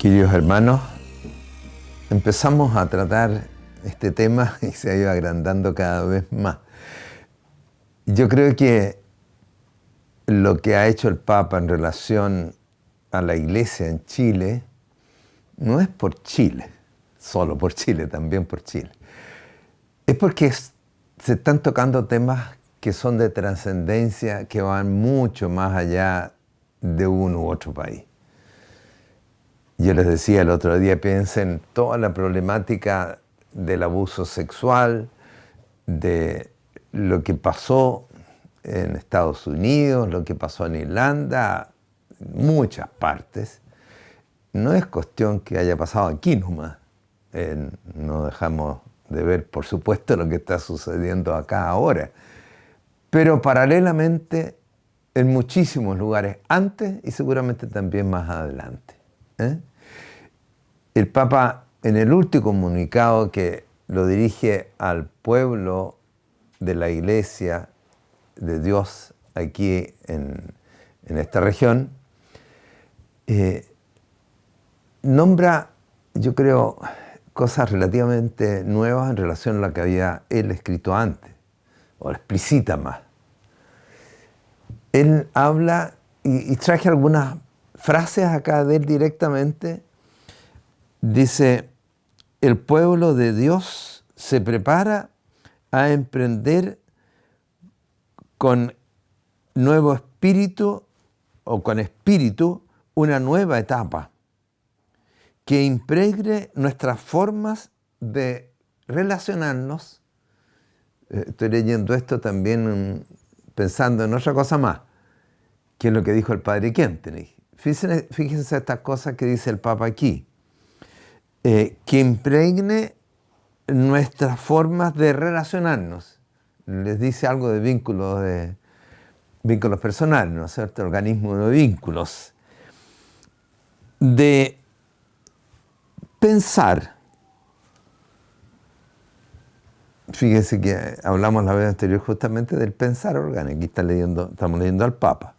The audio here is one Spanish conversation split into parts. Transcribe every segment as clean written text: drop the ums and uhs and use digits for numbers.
Queridos hermanos, empezamos a tratar este tema y se ha ido agrandando cada vez más. Yo creo que lo que ha hecho el Papa en relación a la Iglesia en Chile no es por Chile, solo por Chile, también por Chile. Es porque se están tocando temas que son de trascendencia, que van mucho más allá de uno u otro país. Yo les decía el otro día, piensen toda la problemática del abuso sexual, de lo que pasó en Estados Unidos, lo que pasó en Irlanda, muchas partes. No es cuestión que haya pasado aquí nomás. No dejamos de ver, por supuesto, lo que está sucediendo acá ahora. Pero paralelamente, en muchísimos lugares antes y seguramente también más adelante. El Papa, en el último comunicado que lo dirige al pueblo de la Iglesia de Dios aquí en esta región, nombra, yo creo, cosas relativamente nuevas en relación a lo que había él escrito antes, o lo explicita más. Él habla, y traje algunas frases acá de él directamente. Dice, el pueblo de Dios se prepara a emprender con nuevo espíritu o con espíritu una nueva etapa que impregne nuestras formas de relacionarnos. Estoy leyendo esto también pensando en otra cosa más, que es lo que dijo el padre Kentenich. Fíjense estas cosas que dice el Papa aquí. Que impregne nuestras formas de relacionarnos. Les dice algo de vínculos personales, ¿no es cierto? Organismo de vínculos. De pensar. Fíjense que hablamos la vez anterior justamente del pensar orgánico. Aquí estamos leyendo al Papa.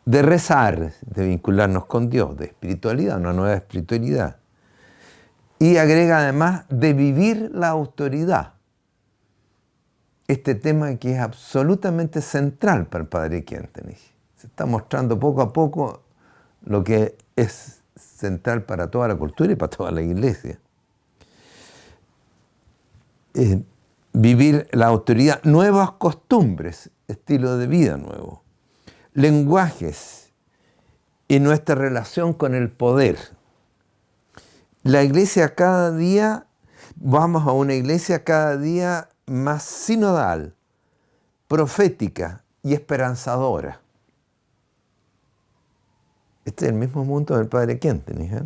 De rezar, de vincularnos con Dios, de espiritualidad, una nueva espiritualidad. Y agrega además de vivir la autoridad. Este tema que es absolutamente central para el padre Kentenich. Se está mostrando poco a poco lo que es central para toda la cultura y para toda la Iglesia. Vivir la autoridad, nuevas costumbres, estilo de vida nuevo, lenguajes y nuestra relación con el poder. La iglesia cada día, vamos a una iglesia cada día más sinodal, profética y esperanzadora. Este es el mismo punto del padre Kentenich.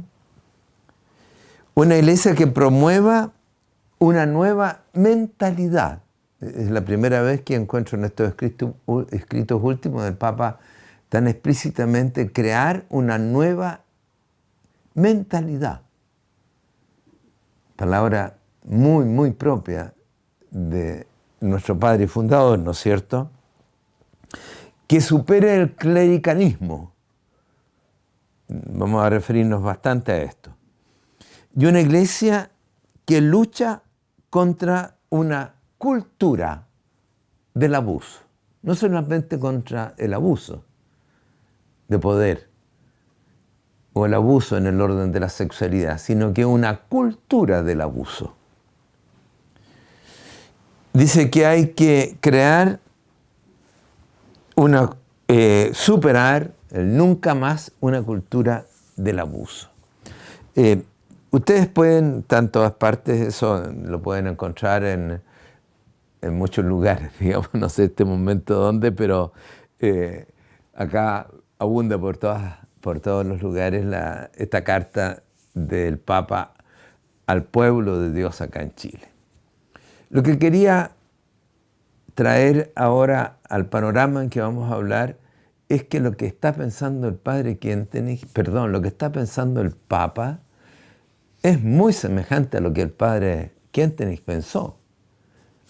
Una iglesia que promueva una nueva mentalidad. Es la primera vez que encuentro en estos escritos últimos del Papa tan explícitamente crear una nueva mentalidad. Palabra muy, muy propia de nuestro padre fundador, ¿no es cierto? Que supere el clericalismo. Vamos a referirnos bastante a esto. Y una iglesia que lucha contra una cultura del abuso. No solamente contra el abuso de poder, o el abuso en el orden de la sexualidad, sino que una cultura del abuso. Dice que hay que crear superar nunca más una cultura del abuso. Ustedes pueden, en todas partes, eso lo pueden encontrar en muchos lugares, digamos, no sé en este momento dónde, pero acá abunda por todos los lugares esta carta del Papa al pueblo de Dios acá en Chile. Lo que quería traer ahora al panorama en que vamos a hablar es que lo que está pensando el padre Kentenich, lo que está pensando el Papa es muy semejante a lo que el padre Kentenich pensó.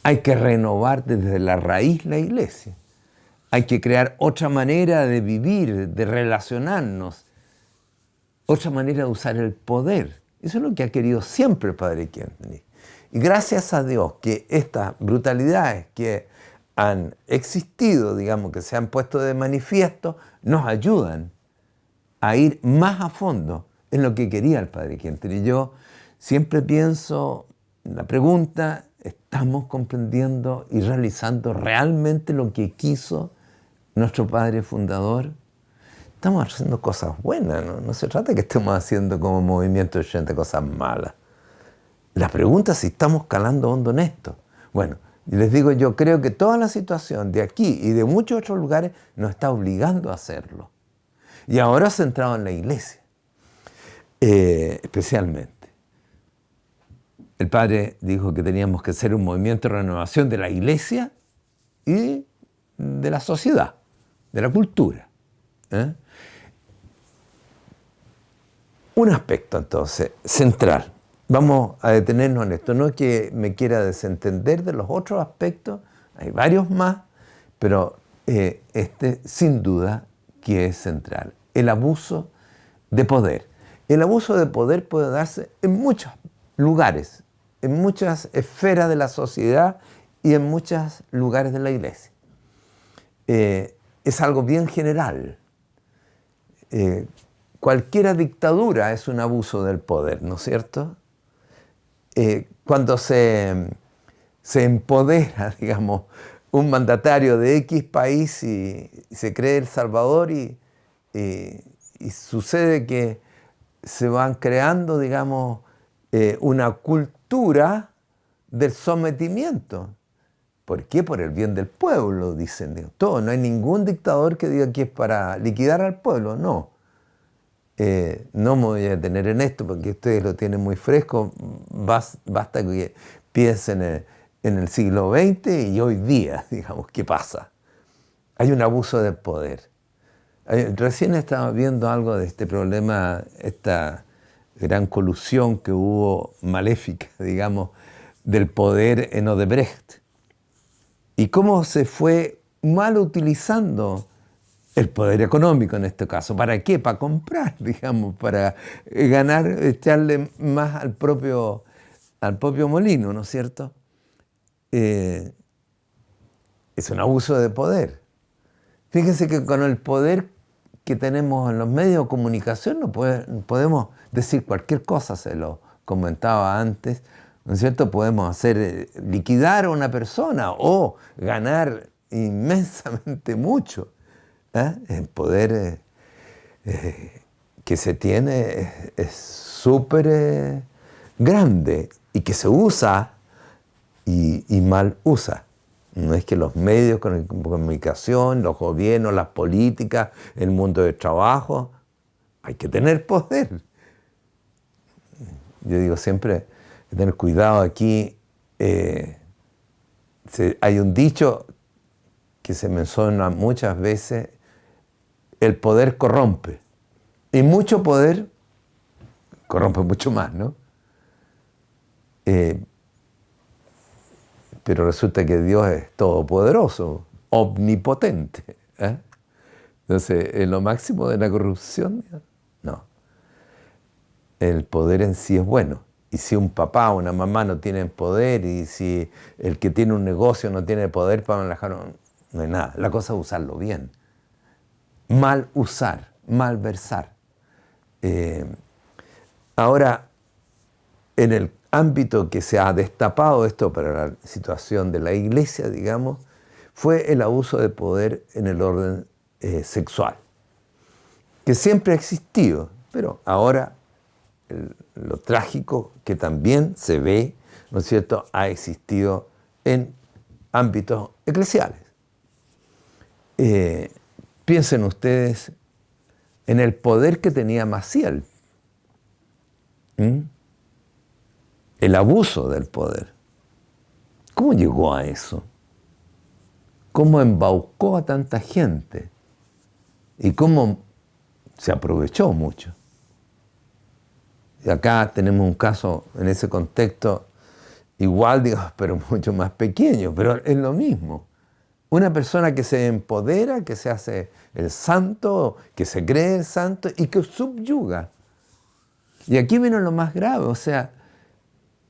Hay que renovar desde la raíz la iglesia. Hay que crear otra manera de vivir, de relacionarnos, otra manera de usar el poder. Eso es lo que ha querido siempre el padre Kennedy. Y gracias a Dios que estas brutalidades que han existido, digamos, que se han puesto de manifiesto, nos ayudan a ir más a fondo en lo que quería el padre Kennedy. Y yo siempre pienso en la pregunta, ¿estamos comprendiendo y realizando realmente lo que quiso nuestro padre fundador? Estamos haciendo cosas buenas, ¿no? No se trata de que estemos haciendo como Movimiento 80 cosas malas. La pregunta es si estamos calando hondo en esto. Bueno, y les digo, yo creo que toda la situación de aquí y de muchos otros lugares nos está obligando a hacerlo. Y ahora centrado en la iglesia, especialmente. El padre dijo que teníamos que hacer un movimiento de renovación de la iglesia y de la sociedad, de la cultura. Un aspecto, entonces, central. Vamos a detenernos en esto. No es que me quiera desentender de los otros aspectos, hay varios más, pero este, sin duda, que es central. El abuso de poder. El abuso de poder puede darse en muchos lugares, en muchas esferas de la sociedad y en muchos lugares de la iglesia. Es algo bien general. Cualquier dictadura es un abuso del poder, ¿no es cierto? Cuando se empodera, digamos, un mandatario de X país y se cree el Salvador y sucede que se van creando, digamos, una cultura del sometimiento. ¿Por qué? Por el bien del pueblo, dicen. Todo. No hay ningún dictador que diga que es para liquidar al pueblo, no. No me voy a detener en esto porque ustedes lo tienen muy fresco. Basta que piensen en el siglo XX y hoy día, digamos, ¿qué pasa? Hay un abuso del poder. Recién estaba viendo algo de este problema, esta gran colusión que hubo maléfica, digamos, del poder en Odebrecht. Y cómo se fue mal utilizando el poder económico en este caso. ¿Para qué? Para comprar, digamos, para ganar, echarle más al propio molino, ¿no es cierto? Es un abuso de poder. Fíjense que con el poder que tenemos en los medios de comunicación no podemos decir cualquier cosa, se lo comentaba antes, ¿no es cierto? Podemos hacer liquidar a una persona o ganar inmensamente mucho. El poder que se tiene es súper grande y que se usa y mal usa. No es que los medios de comunicación, los gobiernos, las políticas, el mundo del trabajo, hay que tener poder. Yo digo siempre, hay que tener cuidado aquí. Hay un dicho que se menciona muchas veces, el poder corrompe. Y mucho poder corrompe mucho más, ¿no? Pero resulta que Dios es todopoderoso, omnipotente. Entonces, ¿en lo máximo de la corrupción? No. El poder en sí es bueno. Y si un papá o una mamá no tienen poder, y si el que tiene un negocio no tiene poder para manejarlo, no hay nada. La cosa es usarlo bien. Mal usar, mal versar. Ahora, en el ámbito que se ha destapado esto para la situación de la iglesia, digamos, fue el abuso de poder en el orden sexual, que siempre ha existido, pero ahora lo trágico que también se ve, ¿no es cierto?, ha existido en ámbitos eclesiales. Piensen ustedes en el poder que tenía Maciel. El abuso del poder. ¿Cómo llegó a eso? ¿Cómo embaucó a tanta gente? ¿Y cómo se aprovechó mucho? Y acá tenemos un caso en ese contexto igual, digamos, pero mucho más pequeño, pero es lo mismo. Una persona que se empodera, que se hace el santo, que se cree el santo y que subyuga Y aquí viene lo más grave, o sea,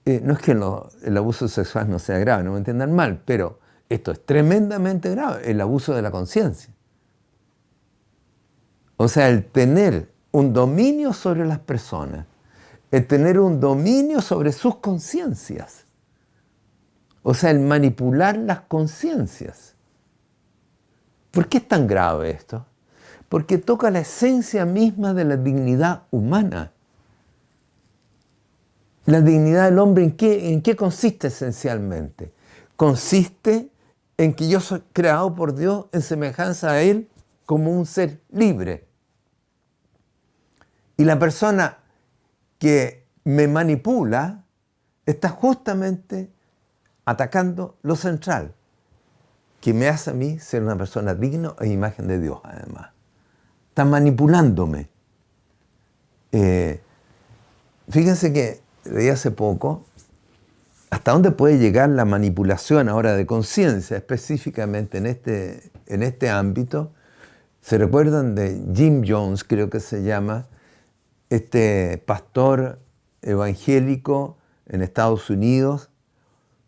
no es que el abuso sexual no sea grave, no me entiendan mal, pero esto es tremendamente grave, el abuso de la conciencia. O sea, el tener un dominio sobre las personas, el tener un dominio sobre sus conciencias. O sea, el manipular las conciencias. ¿Por qué es tan grave esto? Porque toca la esencia misma de la dignidad humana. La dignidad del hombre, ¿en qué consiste esencialmente? Consiste en que yo soy creado por Dios en semejanza a Él como un ser libre. Y la persona que me manipula está justamente atacando lo central, que me hace a mí ser una persona digna e imagen de Dios, además. Está manipulándome. Fíjense que leí hace poco hasta dónde puede llegar la manipulación ahora de conciencia, específicamente en este ámbito. ¿Se recuerdan de Jim Jones, creo que se llama, este pastor evangélico en Estados Unidos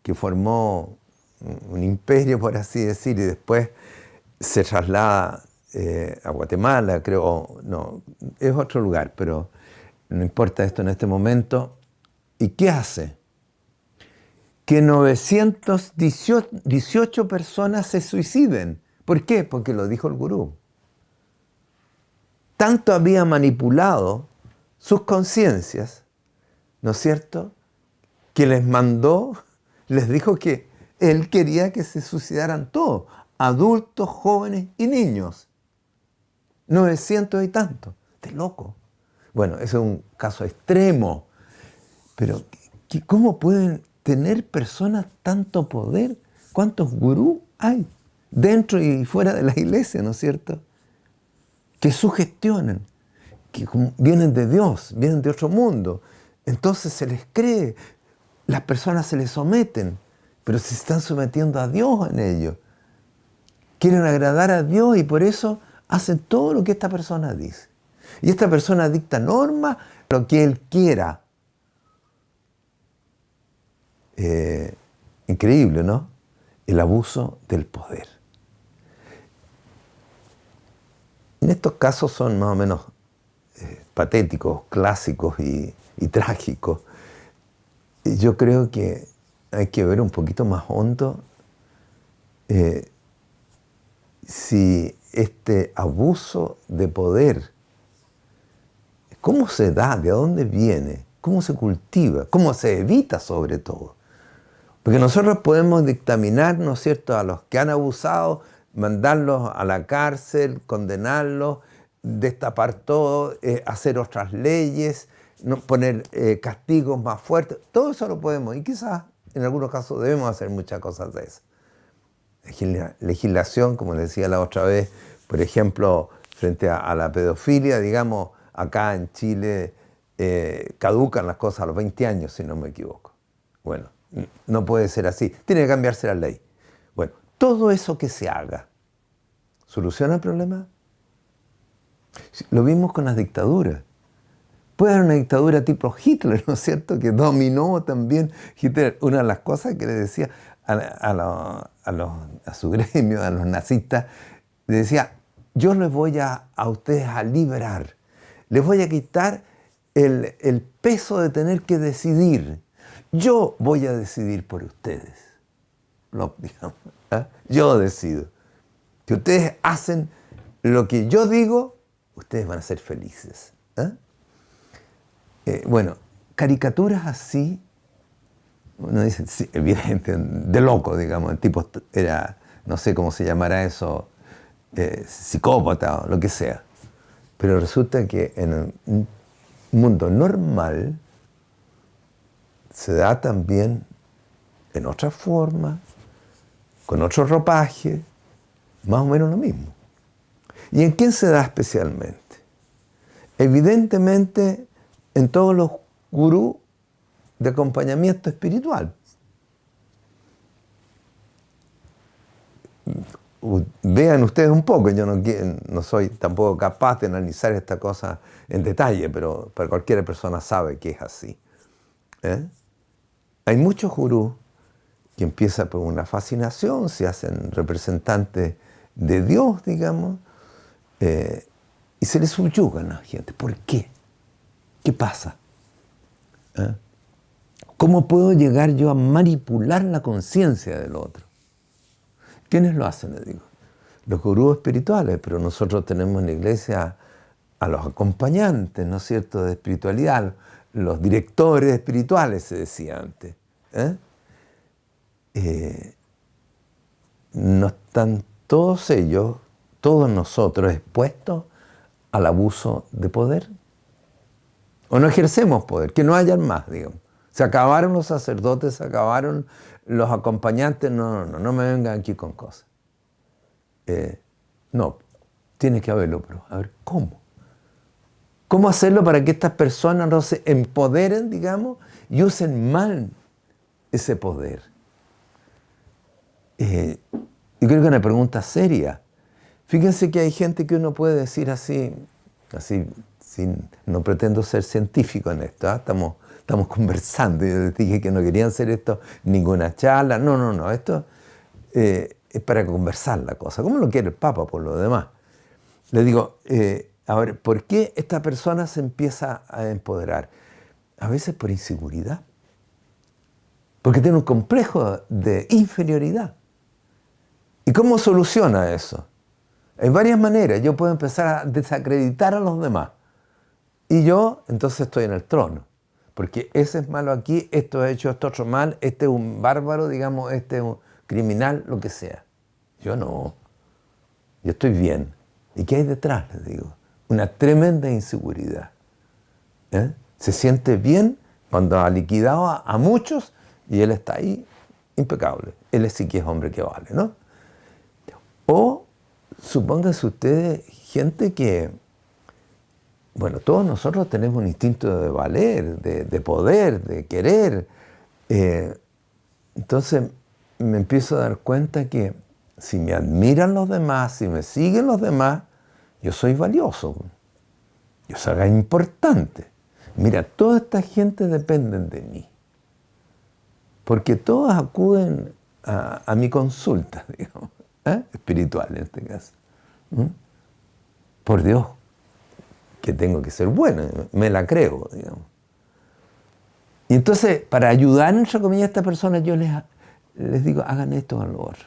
que formó un imperio, por así decir, y después se traslada a Guatemala, creo, no, es otro lugar, pero no importa esto en este momento. ¿Y qué hace? Que 918 personas se suiciden. ¿Por qué? Porque lo dijo el gurú. Tanto había manipulado sus conciencias, ¿no es cierto?, que les dijo que él quería que se suicidaran todos, adultos, jóvenes y niños. 900 y tantos. ¡De loco! Bueno, eso es un caso extremo. Pero, ¿cómo pueden tener personas tanto poder? ¿Cuántos gurús hay dentro y fuera de la iglesia, ¿no es cierto?, que sugestionan, que vienen de Dios, vienen de otro mundo. Entonces se les cree, las personas se les someten, pero se están sometiendo a Dios en ello. Quieren agradar a Dios y por eso hacen todo lo que esta persona dice. Y esta persona dicta normas, lo que él quiera. Increíble, ¿no? El abuso del poder. En estos casos son más o menos patéticos, clásicos y trágicos. Yo creo que hay que ver un poquito más hondo si este abuso de poder, ¿cómo se da? ¿De dónde viene? ¿Cómo se cultiva? ¿Cómo se evita sobre todo? Porque nosotros podemos dictaminar, ¿no es cierto?, a los que han abusado, mandarlos a la cárcel, condenarlos, destapar todo, hacer otras leyes, no poner castigos más fuertes. Todo eso lo podemos, y quizás en algunos casos debemos hacer muchas cosas de eso. Legislación, como decía la otra vez, por ejemplo, frente a la pedofilia, digamos, acá en Chile caducan las cosas a los 20 años, si no me equivoco. Bueno, no puede ser así, tiene que cambiarse la ley. Bueno, todo eso que se haga, ¿soluciona el problema? Lo vimos con las dictaduras. Puede haber una dictadura tipo Hitler, ¿no es cierto?, que dominó también Hitler. Una de las cosas que le decía a su gremio, a los nazistas, le decía: yo les voy a ustedes a liberar, les voy a quitar el peso de tener que decidir. Yo voy a decidir por ustedes. Digamos, ¿eh? Yo decido. Si ustedes hacen lo que yo digo, ustedes van a ser felices. Bueno, caricaturas así, uno dice, sí, evidente, de loco, digamos, el tipo era, no sé cómo se llamará eso, psicópata o lo que sea. Pero resulta que en un mundo normal se da también en otra forma, con otro ropaje, más o menos lo mismo. ¿Y en quién se da especialmente? Evidentemente en todos los gurús de acompañamiento espiritual. vean ustedes un poco, yo no soy tampoco capaz de analizar esta cosa en detalle, pero cualquier persona sabe que es así. Hay muchos gurús que empiezan por una fascinación, se hacen representantes de Dios, digamos, y se les subyugan a la gente. ¿Por qué? ¿Qué pasa? ¿Cómo puedo llegar yo a manipular la conciencia del otro? ¿Quiénes lo hacen? Les digo. Los gurús espirituales, pero nosotros tenemos en la iglesia a los acompañantes, ¿no es cierto?, de espiritualidad, los directores espirituales, se decía antes. No están todos ellos, todos nosotros expuestos al abuso de poder. O no ejercemos poder, que no hayan más, digamos. Se acabaron los sacerdotes, se acabaron los acompañantes, no me vengan aquí con cosas. No, tiene que haberlo, pero a ver, ¿cómo? ¿Cómo hacerlo para que estas personas no se empoderen, digamos, y usen mal ese poder? Yo creo que es una pregunta seria. Fíjense que hay gente que uno puede decir así, no pretendo ser científico en esto, estamos conversando. Yo les dije que no querían hacer esto, ninguna charla. No, esto es para conversar la cosa, como lo quiere el Papa por lo demás. Le digo, a ver, ¿por qué esta persona se empieza a empoderar? A veces por inseguridad, porque tiene un complejo de inferioridad. ¿Y cómo soluciona eso? Hay varias maneras. Yo puedo empezar a desacreditar a los demás. Y yo, entonces, estoy en el trono. Porque ese es malo aquí, esto ha hecho esto otro mal, este es un bárbaro, digamos, este es un criminal, lo que sea. Yo no. Yo estoy bien. ¿Y qué hay detrás? Les digo. Una tremenda inseguridad. Se siente bien cuando ha liquidado a muchos y él está ahí impecable. Él sí que es hombre que vale, ¿no? O supónganse ustedes gente que, bueno, todos nosotros tenemos un instinto de valer, de poder, de querer. Entonces me empiezo a dar cuenta que si me admiran los demás, si me siguen los demás, yo soy valioso, yo soy importante. Mira, toda esta gente depende de mí, porque todos acuden a mi consulta, digamos, espiritual en este caso. Por Dios, que tengo que ser bueno, me la creo, digamos. Y entonces, para ayudar, entre comillas, a esta persona, yo les digo, hagan esto o lo otro.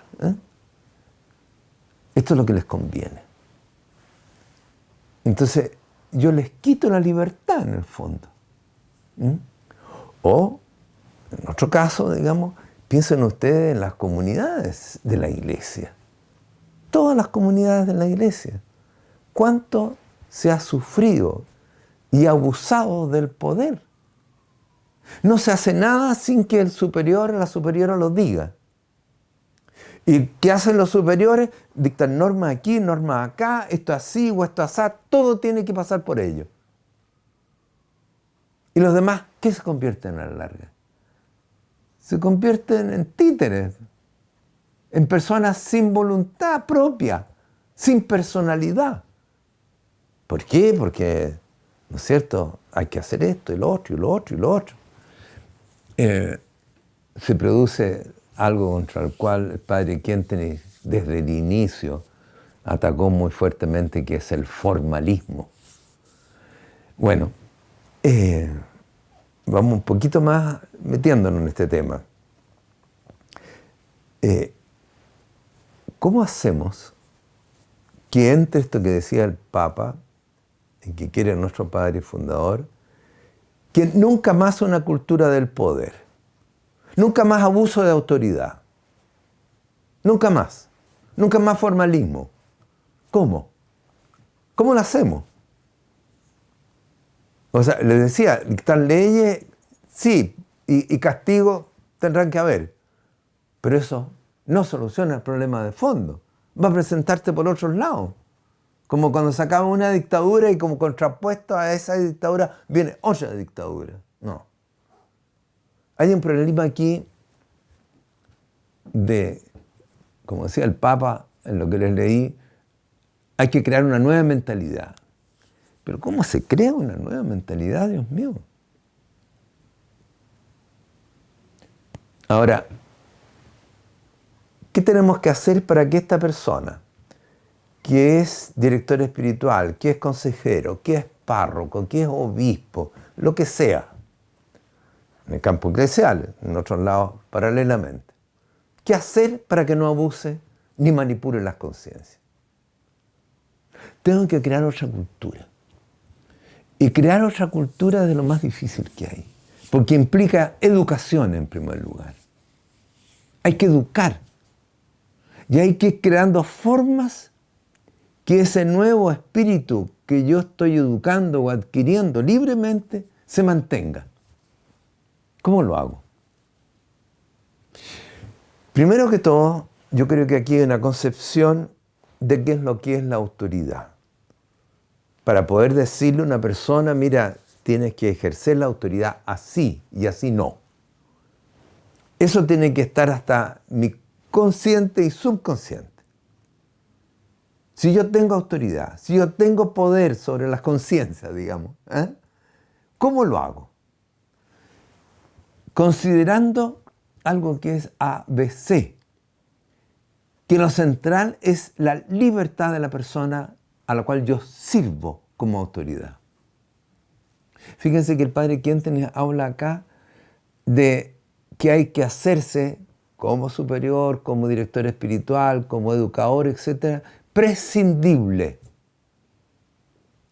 Esto es lo que les conviene. Entonces, yo les quito la libertad en el fondo. O, en otro caso, digamos, piensen ustedes en las comunidades de la iglesia. Todas las comunidades de la iglesia. ¿Cuánto se ha sufrido y abusado del poder? No se hace nada sin que el superior o la superiora lo diga. ¿Y qué hacen los superiores? Dictan normas aquí, normas acá, esto así o esto así, todo tiene que pasar por ellos. ¿Y los demás qué se convierten a la larga? Se convierten en títeres, en personas sin voluntad propia, sin personalidad. ¿Por qué? Porque, ¿no es cierto?, hay que hacer esto y lo otro y lo otro y lo otro. Se produce algo contra el cual el padre Kentenich desde el inicio atacó muy fuertemente, que es el formalismo. Bueno, vamos un poquito más metiéndonos en este tema. ¿Cómo hacemos que entre esto que decía el Papa, y que quiere nuestro padre fundador, que nunca más una cultura del poder, nunca más abuso de autoridad, nunca más formalismo? ¿Cómo? ¿Cómo lo hacemos? O sea, les decía, dictar leyes, sí, y castigo tendrán que haber, pero eso no soluciona el problema de fondo. Va a presentarte por otros lados. Como cuando se acaba una dictadura y como contrapuesto a esa dictadura viene otra dictadura. No. Hay un problema aquí de, como decía el Papa, en lo que les leí, hay que crear una nueva mentalidad. Pero ¿cómo se crea una nueva mentalidad, Dios mío? Ahora, ¿qué tenemos que hacer para que esta persona, que es director espiritual, que es consejero, que es párroco, que es obispo, lo que sea, en el campo eclesial, en otros lados paralelamente, qué hacer para que no abuse ni manipule las conciencias? Tengo que crear otra cultura. Y crear otra cultura es de lo más difícil que hay, porque implica educación en primer lugar. Hay que educar. Y hay que ir creando formas que ese nuevo espíritu que yo estoy educando o adquiriendo libremente se mantenga. ¿Cómo lo hago? Primero que todo, yo creo que aquí hay una concepción de qué es lo que es la autoridad. Para poder decirle a una persona, mira, tienes que ejercer la autoridad así y así no. Eso tiene que estar hasta mi consciente y subconsciente. Si yo tengo autoridad, si yo tengo poder sobre las conciencias, digamos, ¿cómo lo hago? Considerando algo que es ABC, que lo central es la libertad de la persona a la cual yo sirvo como autoridad. Fíjense que el padre Quentin habla acá de que hay que hacerse como superior, como director espiritual, como educador, etc., prescindible.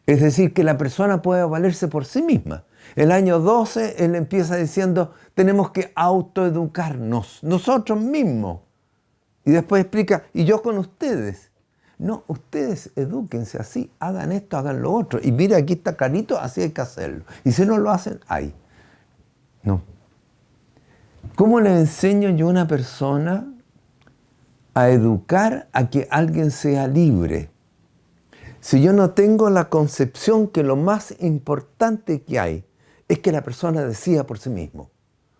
Es decir, que la persona pueda valerse por sí misma. El año 12, él empieza diciendo, tenemos que autoeducarnos, nosotros mismos. Y después explica, y yo con ustedes. No, ustedes edúquense así, hagan esto, hagan lo otro. Y mira, aquí está clarito, así hay que hacerlo. Y si no lo hacen, ¡ay! No. ¿Cómo le enseño yo a una persona a educar a que alguien sea libre? Si yo no tengo la concepción que lo más importante que hay es que la persona decida por sí mismo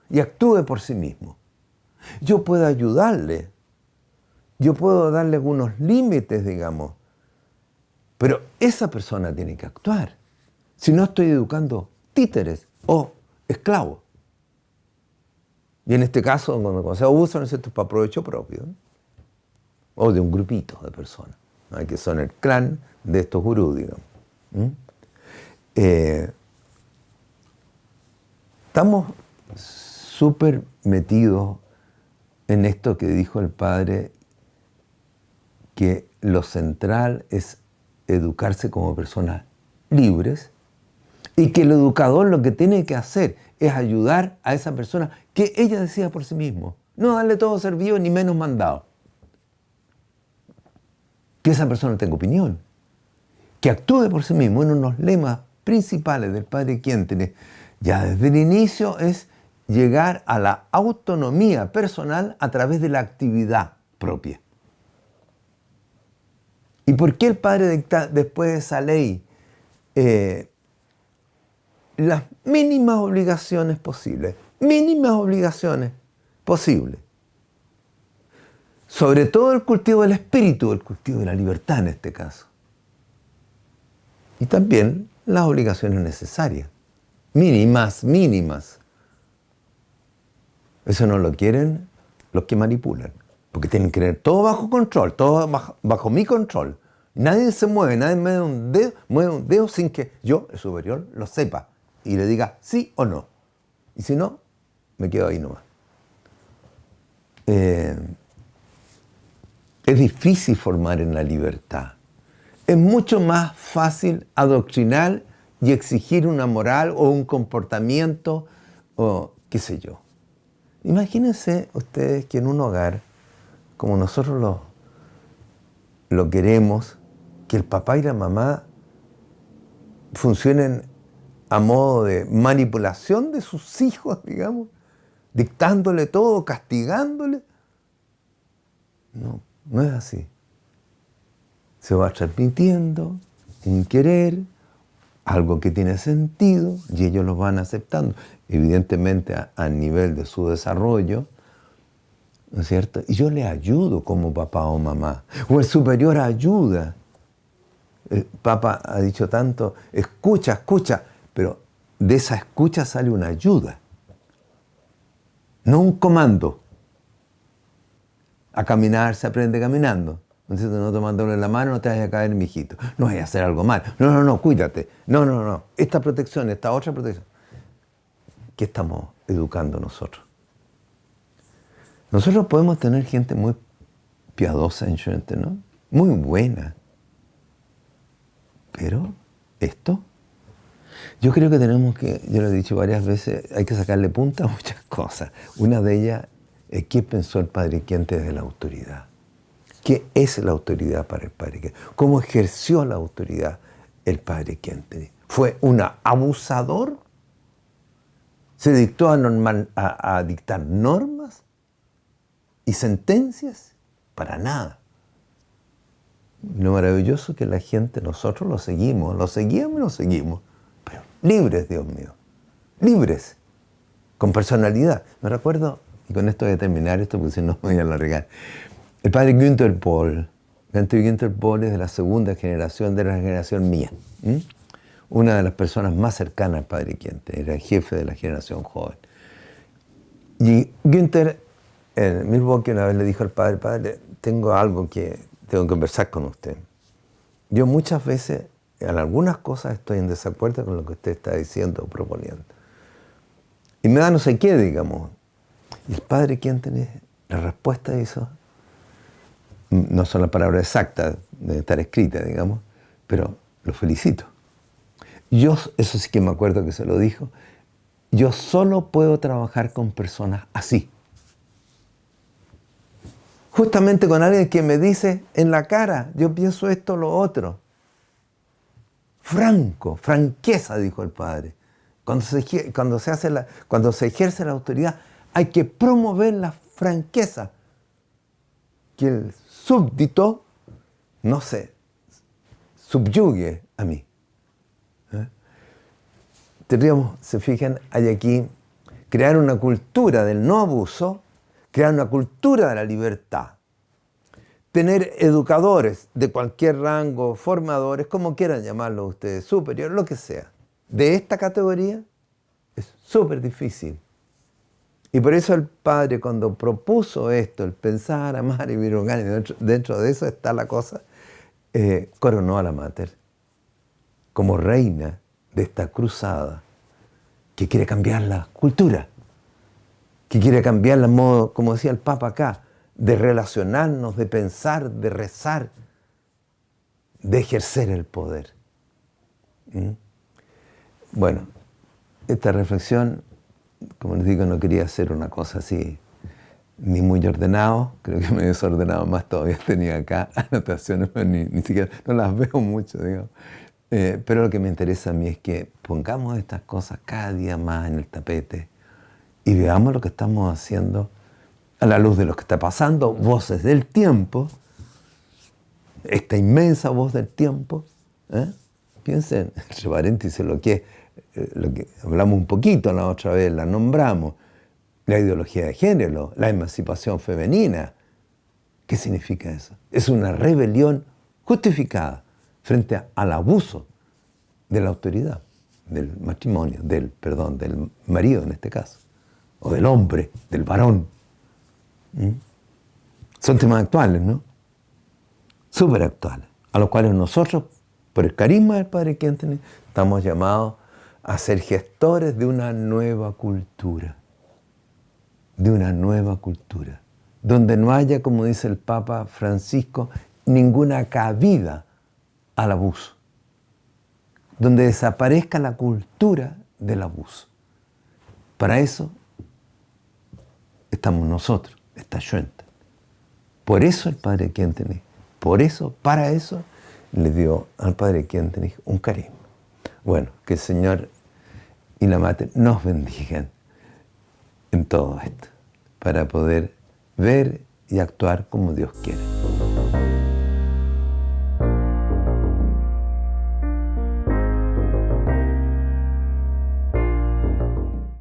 y actúe por sí mismo. Yo puedo ayudarle, yo puedo darle algunos límites, digamos, pero esa persona tiene que actuar. Si no, estoy educando títeres o esclavos. Y en este caso, cuando se abusan, es para provecho propio, ¿no? O de un grupito de personas, ¿no? Que son el clan de estos gurús, digamos. Estamos súper metidos en esto que dijo el padre, que lo central es educarse como personas libres y que el educador lo que tiene que hacer es ayudar a esa persona que ella decida por sí mismo. No darle todo servido ni menos mandado. Que esa persona tenga opinión. Que actúe por sí mismo. Uno de los lemas principales del padre Quentin, ya desde el inicio, es llegar a la autonomía personal a través de la actividad propia. ¿Y por qué el padre dicta después de esa ley las mínimas obligaciones posibles? Mínimas obligaciones posibles. Sobre todo el cultivo del espíritu, el cultivo de la libertad en este caso. Y también las obligaciones necesarias. Mínimas. Eso no lo quieren los que manipulan. Porque tienen que tener todo bajo control, todo bajo mi control. Nadie se mueve, nadie mueve un dedo sin que yo, el superior, lo sepa y le diga sí o no. Y si no, me quedo ahí nomás. Es difícil formar en la libertad. Es mucho más fácil adoctrinar y exigir una moral o un comportamiento o qué sé yo. Imagínense ustedes que en un hogar, como nosotros lo queremos, que el papá y la mamá funcionen a modo de manipulación de sus hijos, digamos, dictándole todo, castigándole. No es así. Se va transmitiendo un querer, algo que tiene sentido, y ellos lo van aceptando. Evidentemente, a nivel de su desarrollo, ¿no es cierto? Y yo le ayudo como papá o mamá. O el superior ayuda. El Papa ha dicho tanto, escucha, escucha, pero de esa escucha sale una ayuda, no un comando. A caminar se aprende caminando. No tomándole la mano, no te vayas a caer, mijito. No vayas a hacer algo mal. No, cuídate. No. Esta protección, esta otra protección. ¿Qué estamos educando nosotros? Nosotros podemos tener gente muy piadosa en gente, ¿no? Muy buena. Pero esto, yo creo que tenemos que, yo lo he dicho varias veces, hay que sacarle punta a muchas cosas. Una de ellas es qué pensó el Padre Quinte de la autoridad. ¿Qué es la autoridad para el Padre Quinte? ¿Cómo ejerció la autoridad el Padre Quinte? ¿Fue un abusador? ¿Se dictó a dictar normas y sentencias? Para nada. Lo maravilloso es que la gente, nosotros lo seguimos, pero libres, Dios mío, libres, con personalidad. Me recuerdo, y con esto voy a terminar esto porque si no me voy a alargar, el padre Günther Pohl. Günther Pohl es de la segunda generación, de la generación mía, una de las personas más cercanas al padre Quinte, era el jefe de la generación joven. Y Günther en Milwaukee una vez le dijo al padre, tengo algo que tengo que conversar con usted. Yo muchas veces, en algunas cosas estoy en desacuerdo con lo que usted está diciendo o proponiendo. Y me da no sé qué, digamos. Y el padre Quinte, la respuesta hizo, no son las palabras exactas, debe estar escrita, digamos, pero lo felicito. Yo, eso sí que me acuerdo que se lo dijo, yo solo puedo trabajar con personas así. Justamente con alguien que me dice en la cara, yo pienso esto o lo otro. Franqueza, dijo el padre. Cuando se ejerce la autoridad, hay que promover la franqueza. Que el súbdito no se subyugue a mí. Tendríamos, se fijan, hay aquí crear una cultura del no abuso, crear una cultura de la libertad, tener educadores de cualquier rango, formadores, como quieran llamarlo ustedes, superior, lo que sea, de esta categoría, es súper difícil. Y por eso el padre, cuando propuso esto, el pensar, amar y vivir orgánico, dentro de eso está la cosa, coronó a la Mater como reina de esta cruzada que quiere cambiar la cultura, que quiere cambiar el modo, como decía el Papa acá, de relacionarnos, de pensar, de rezar, de ejercer el poder. Bueno, esta reflexión, como les digo, no quería hacer una cosa así, ni muy ordenado, creo que me he desordenado más todavía, tenía acá anotaciones, pero ni siquiera, no las veo mucho, digamos. Pero lo que me interesa a mí es que pongamos estas cosas cada día más en el tapete y veamos lo que estamos haciendo a la luz de lo que está pasando, voces del tiempo, esta inmensa voz del tiempo. Piensen, entre paréntesis, lo que hablamos un poquito la otra vez, la nombramos, la ideología de género, la emancipación femenina. ¿Qué significa eso? Es una rebelión justificada frente al abuso de la autoridad, del matrimonio, del marido en este caso, o del hombre, del varón. Son temas actuales, ¿no? Súper actuales, a los cuales nosotros, por el carisma del Padre Quinte, estamos llamados a ser gestores de una nueva cultura, donde no haya, como dice el Papa Francisco, ninguna cabida al abuso, donde desaparezca la cultura del abuso. Para eso estamos nosotros, está Schoenstatt. Por eso el Padre Quinte, para eso, le dio al Padre Quinte un carisma. Bueno, que el Señor y la Mater nos bendigan en todo esto, para poder ver y actuar como Dios quiere.